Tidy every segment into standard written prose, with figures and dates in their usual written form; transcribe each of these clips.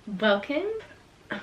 Welcome.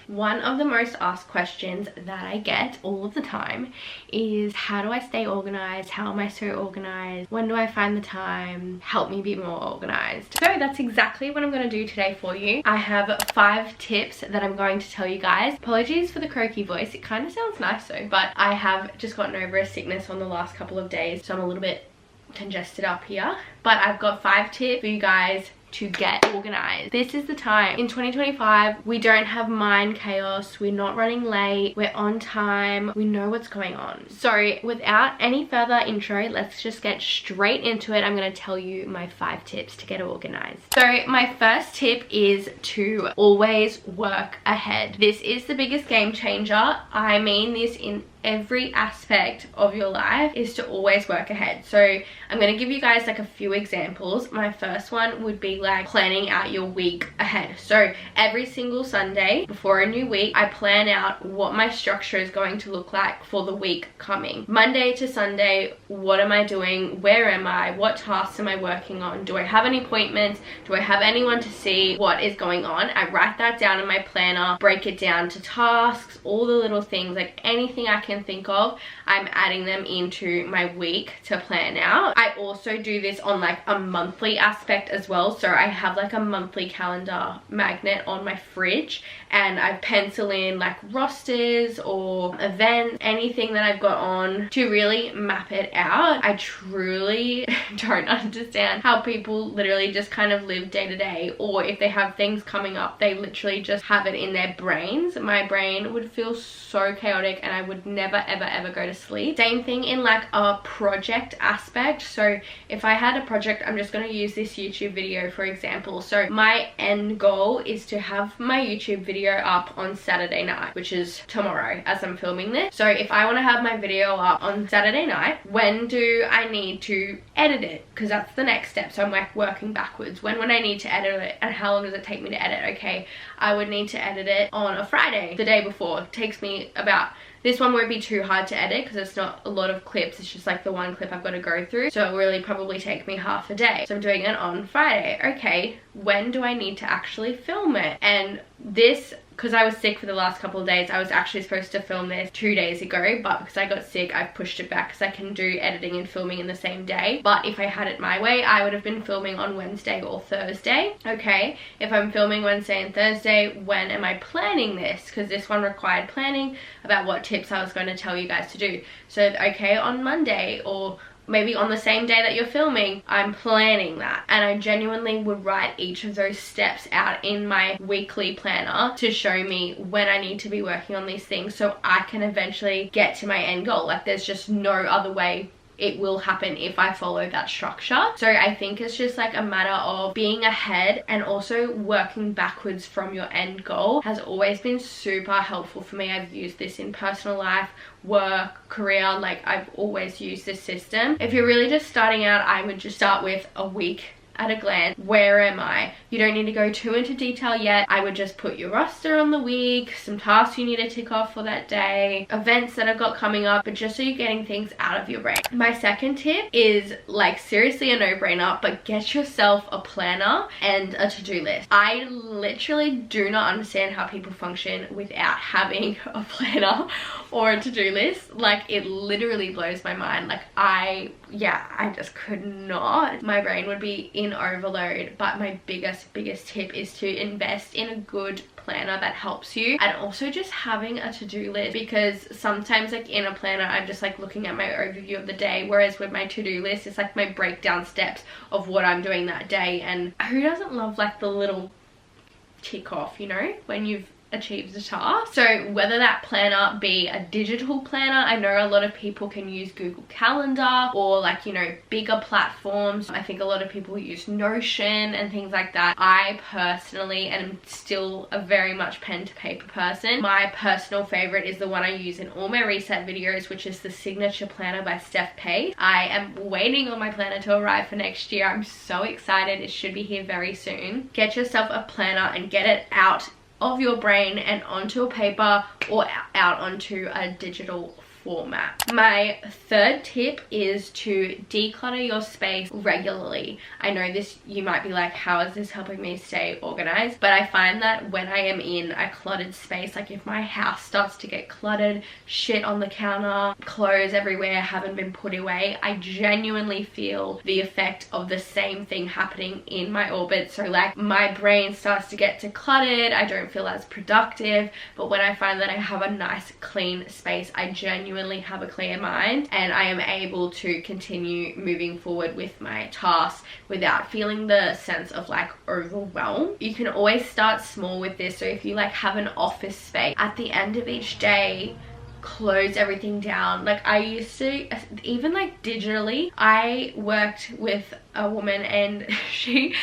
One of the most asked questions that I get all of the time is, how do I stay organized? How am I so organized? When do I find the time? Help me be more organized. So that's exactly what I'm going to do today for you. I have 5 tips that I'm going to tell you guys. Apologies for the croaky voice. It kind of sounds nice though, but I have just gotten over a sickness on the last couple of days, so I'm a little bit congested up here. But I've got 5 tips for you guys to get organized. This is the time. In 2025, we don't have mind chaos. We're not running late. We're on time. We know what's going on. So without any further intro, let's just get straight into it. I'm going to tell you my 5 tips to get organized. So my first tip is to always work ahead. This is the biggest game changer. I mean this in every aspect of your life, is to always work ahead. So I'm going to give you guys like a few examples. My first one would be like planning out your week ahead. So every single Sunday before a new week, I plan out what my structure is going to look like for the week coming. Monday to Sunday, what am I doing? Where am I? What tasks am I working on? Do I have any appointments? Do I have anyone to see? What is going on? I write that down in my planner, break it down to tasks, all the little things, like anything I can think of, I'm adding them into my week to plan out. I also do this on like a monthly aspect as well. So I have like a monthly calendar magnet on my fridge, and I pencil in like rosters or events, anything that I've got on, to really map it out. I truly don't understand how people literally just kind of live day to day, or if they have things coming up, they literally just have it in their brains. My brain would feel so chaotic and I would never ever go to sleep. Same thing in like a project aspect. So if I had a project, I'm just going to use this YouTube video for example. So my end goal is to have my YouTube video up on Saturday night, which is tomorrow as I'm filming this. So if I want to have my video up on Saturday night, when do I need to edit it? Because that's the next step. So I'm like working backwards. When would I need to edit it, and how long does it take me to edit? Okay, I would need to edit it on a Friday, the day before. It takes me about, this one won't be too hard to edit because it's not a lot of clips. It's just like the one clip I've got to go through. So it'll really probably take me half a day. So I'm doing it on Friday. Okay, when do I need to actually film it? And this, because I was sick for the last couple of days, I was actually supposed to film this 2 days ago, but because I got sick, I've pushed it back because I can do editing and filming in the same day. But if I had it my way, I would have been filming on Wednesday or Thursday. Okay, if I'm filming Wednesday and Thursday, when am I planning this? Because this one required planning about what tips I was going to tell you guys to do. So okay, on Monday, or maybe on the same day that you're filming, I'm planning that. And I genuinely would write each of those steps out in my weekly planner to show me when I need to be working on these things, so I can eventually get to my end goal. Like there's just no other way it will happen if I follow that structure. So I think it's just like a matter of being ahead and also working backwards from your end goal has always been super helpful for me. I've used this in personal life, work, career, like I've always used this system. If you're really just starting out, I would just start with a week at a glance. Where am I? You don't need to go too into detail yet. I would just put your roster on the week, some tasks you need to tick off for that day, events that I've got coming up, but just so you're getting things out of your brain. My second tip is like seriously a no-brainer, but get yourself a planner and a to-do list. I literally do not understand how people function without having a planner or a to-do list. Like it literally blows my mind. Like I just could not. My brain would be in overload. But my biggest tip is to invest in a good planner that helps you, and also just having a to-do list, because sometimes like in a planner I'm just like looking at my overview of the day, whereas with my to-do list it's like my breakdown steps of what I'm doing that day. And who doesn't love like the little tick off, you know, when you've achieved the task? So whether that planner be a digital planner, I know a lot of people can use Google Calendar, or like, you know, bigger platforms. I think a lot of people use Notion and things like that. I personally am still a very much pen to paper person. My personal favorite is the one I use in all my reset videos, which is the Signature Planner by Steph Pace. I am waiting on my planner to arrive for next year. I'm so excited. It should be here very soon. Get yourself a planner and get it out of your brain and onto a paper or out onto a digital format. My third tip is to declutter your space regularly. I know this, you might be like, how is this helping me stay organized? But I find that when I am in a cluttered space, like if my house starts to get cluttered, shit on the counter, clothes everywhere haven't been put away, I genuinely feel the effect of the same thing happening in my orbit. So like my brain starts to get cluttered, I don't feel as productive. But when I find that I have a nice clean space, I genuinely have a clear mind and I am able to continue moving forward with my tasks without feeling the sense of like overwhelm. You can always start small with this. So if you like have an office space, at the end of each day, close everything down. Like I used to, even like digitally, I worked with a woman and she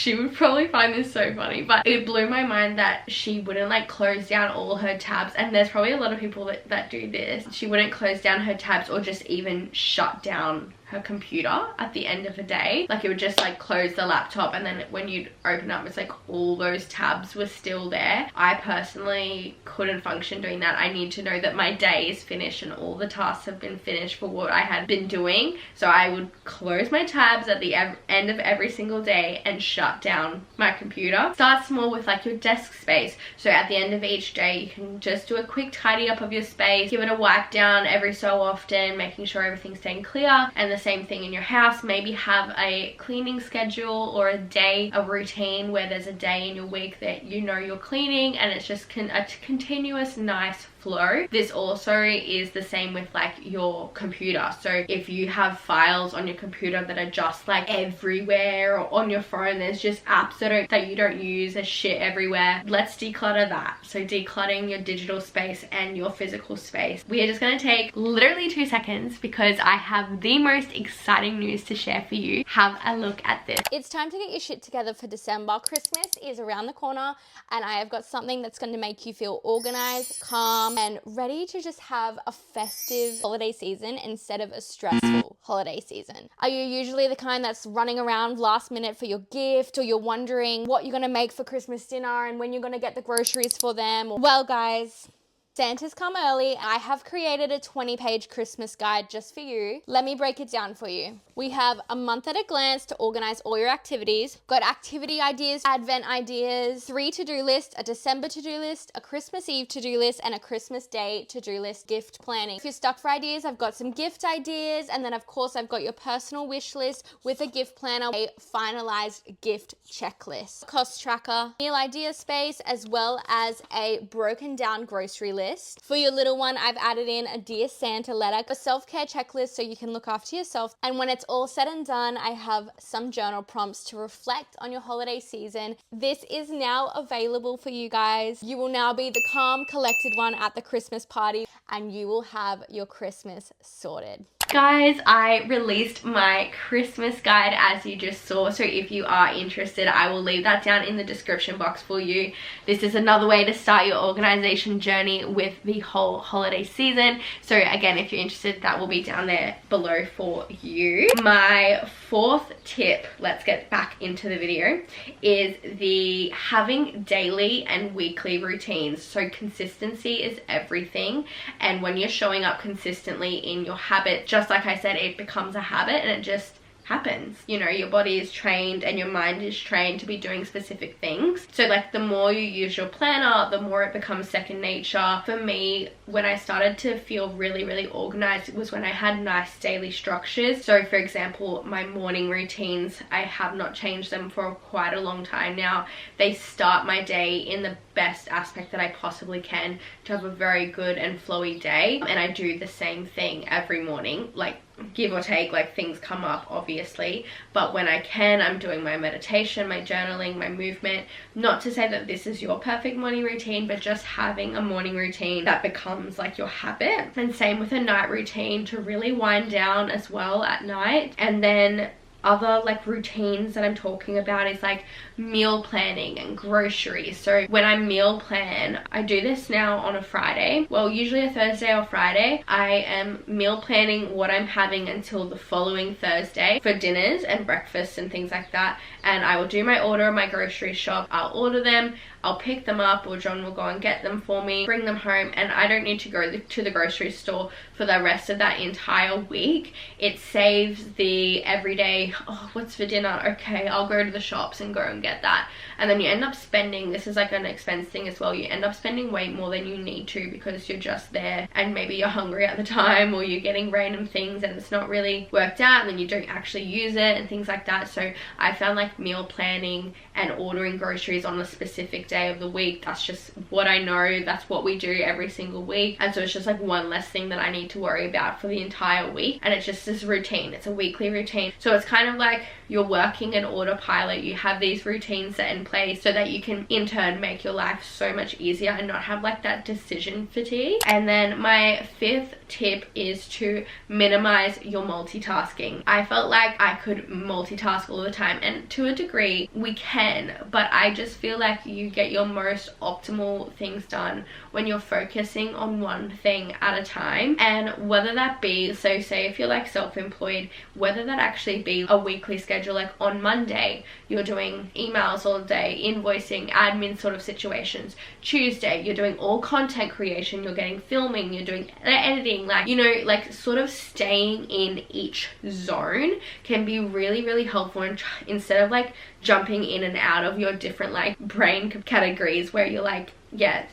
would probably find this so funny, but it blew my mind that she wouldn't like close down all her tabs. And there's probably a lot of people that do this. She wouldn't close down her tabs or just even shut down her computer at the end of a day. Like it would just like close the laptop, and then when you'd open up, it's like all those tabs were still there. I personally couldn't function doing that. I need to know that my day is finished and all the tasks have been finished for what I had been doing. So I would close my tabs at the end of every single day and shut down my computer. Start small with like your desk space. So at the end of each day, you can just do a quick tidy up of your space, give it a wipe down every so often, making sure everything's staying clear. And the same thing in your house. Maybe have a cleaning schedule or a routine where there's a day in your week that you know you're cleaning, and it's just a continuous nice flow. This also is the same with like your computer. So if you have files on your computer that are just like everywhere, or on your phone there's just apps that you don't use, there's shit everywhere, let's declutter that. So decluttering your digital space and your physical space. We are just going to take literally 2 seconds because I have the most exciting news to share for you. Have a look at this. It's time to get your shit together for December. Christmas is around the corner and I have got something that's going to make you feel organized, calm, and ready to just have a festive holiday season instead of a stressful holiday season. Are you usually the kind that's running around last minute for your gift, or you're wondering what you're going to make for Christmas dinner and when you're going to get the groceries for them? Well, guys, Santa's come early. I have created a 20-page Christmas guide just for you. Let me break it down for you. We have a month at a glance to organize all your activities. Got activity ideas, advent ideas, 3 to-do lists, a December to-do list, a Christmas Eve to-do list, and a Christmas Day to-do list. Gift planning. If you're stuck for ideas, I've got some gift ideas, and then of course I've got your personal wish list with a gift planner, a finalized gift checklist, cost tracker, meal idea space, as well as a broken down grocery list. For your little one, I've added in a Dear Santa letter, a self-care checklist so you can look after yourself. And when it's all said and done, I have some journal prompts to reflect on your holiday season. This is now available for you guys. You will now be the calm, collected one at the Christmas party, and you will have your Christmas sorted. Guys, I released my Christmas guide, as you just saw, so if you are interested, I will leave that down in the description box for you. This is another way to start your organization journey with the whole holiday season. So again, if you're interested, that will be down there below for you. My fourth tip, let's get back into the video, is the having daily and weekly routines. So consistency is everything, and when you're showing up consistently in your habit, just like I said, it becomes a habit and it just happens. You know, your body is trained and your mind is trained to be doing specific things. So like the more you use your planner, the more it becomes second nature. For me, when I started to feel really organized, it was when I had nice daily structures. So for example, my morning routines, I have not changed them for quite a long time now. They start my day in the best aspect that I possibly can to have a very good and flowy day. And I do the same thing every morning, like give or take, like things come up obviously, but when I can, I'm doing my meditation, my journaling, my movement. Not to say that this is your perfect morning routine, but just having a morning routine that becomes like your habit. And same with a night routine, to really wind down as well at night. And then other like routines that I'm talking about is like meal planning and groceries. So when I meal plan, I do this now on a Friday, well usually a Thursday or Friday. I am meal planning what I'm having until the following Thursday for dinners and breakfasts and things like that, and I will do my order of my grocery shop. I'll order them, I'll pick them up, or John will go and get them for me, bring them home, and I don't need to go to the grocery store for the rest of that entire week. It saves the everyday, oh, what's for dinner? Okay, I'll go to the shops and go and get that. And then you end up spending, this is like an expense thing as well, you end up spending way more than you need to because you're just there and maybe you're hungry at the time, or you're getting random things and it's not really worked out, and then you don't actually use it and things like that. So I found like meal planning and ordering groceries on a specific day of the week, that's just what I know, that's what we do every single week, and so it's just like one less thing that I need to worry about for the entire week, and it's just this routine. It's a weekly routine, so it's kind of like you're working an autopilot. You have these routines set in place so that you can in turn make your life so much easier and not have like that decision fatigue. And then my fifth tip is to minimize your multitasking. I felt like I could multitask all the time, and to a degree we can, but I just feel like you get your most optimal things done when you're focusing on one thing at a time. And whether that be, so say if you're like self-employed, whether that actually be a weekly schedule, like on Monday you're doing emails all day, invoicing, admin sort of situations. Tuesday you're doing all content creation, you're getting filming, you're doing editing, like, you know, like sort of staying in each zone can be really, really helpful. And instead of like jumping in and out of your different like brain categories where you're like, yeah,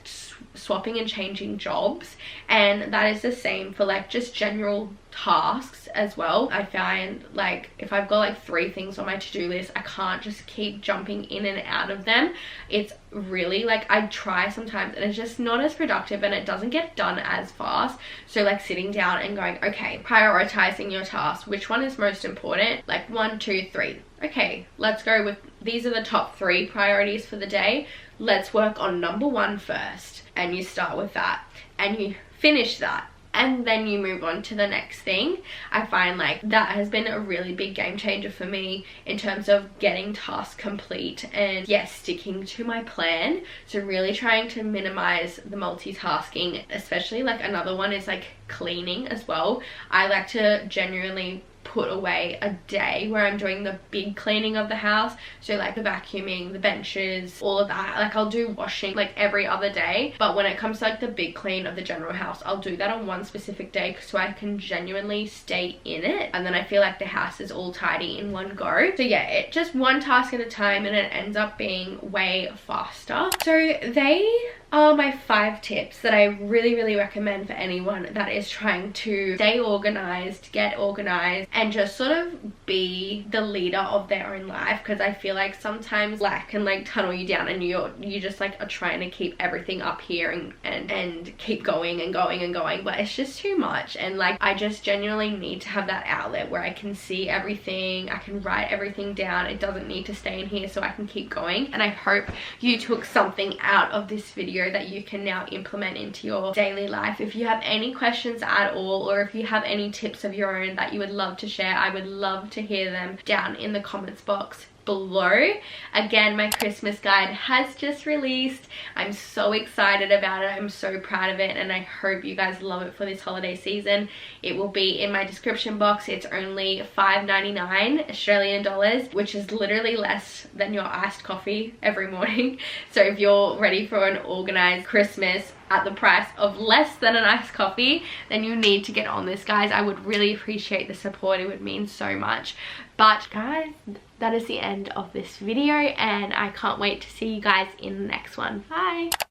swapping and changing jobs. And that is the same for like just general tasks as well. I find like if I've got like 3 things on my to-do list, I can't just keep jumping in and out of them. It's really like, I try sometimes and it's just not as productive and it doesn't get done as fast. So like sitting down and going, okay, prioritizing your tasks, which one is most important, like 1, 2, 3. Okay, let's go with, these are the top 3 priorities for the day. Let's work on number 1 first. And you start with that and you finish that, and then you move on to the next thing. I find like that has been a really big game changer for me in terms of getting tasks complete and yes, sticking to my plan. So really trying to minimize the multitasking, especially like another one is like cleaning as well. I like to genuinely put away a day where I'm doing the big cleaning of the house, so like the vacuuming, the benches, all of that. Like I'll do washing like every other day, but when it comes to like the big clean of the general house, I'll do that on one specific day so I can genuinely stay in it, and then I feel like the house is all tidy in one go. So yeah, it just one task at a time and it ends up being way faster. So they are my 5 tips that I really, really recommend for anyone that is trying to stay organized, get organized, and just sort of be the leader of their own life. Because I feel like sometimes lack can like tunnel you down and you just like are trying to keep everything up here and keep going and going and going, but it's just too much. And like I just genuinely need to have that outlet where I can see everything, I can write everything down. It doesn't need to stay in here, so I can keep going. And I hope you took something out of this video that you can now implement into your daily life. If you have any questions at all, or if you have any tips of your own that you would love to share, I would love to hear them down in the comments box below. Again, my Christmas guide has just released. I'm so excited about it. I'm so proud of it, and I hope you guys love it for this holiday season. It will be in my description box. It's only $5.99 Australian dollars, which is literally less than your iced coffee every morning. So if you're ready for an organized Christmas at the price of less than an iced coffee, then you need to get on this, guys. I would really appreciate the support. It would mean so much. But guys, that is the end of this video, and I can't wait to see you guys in the next one. Bye.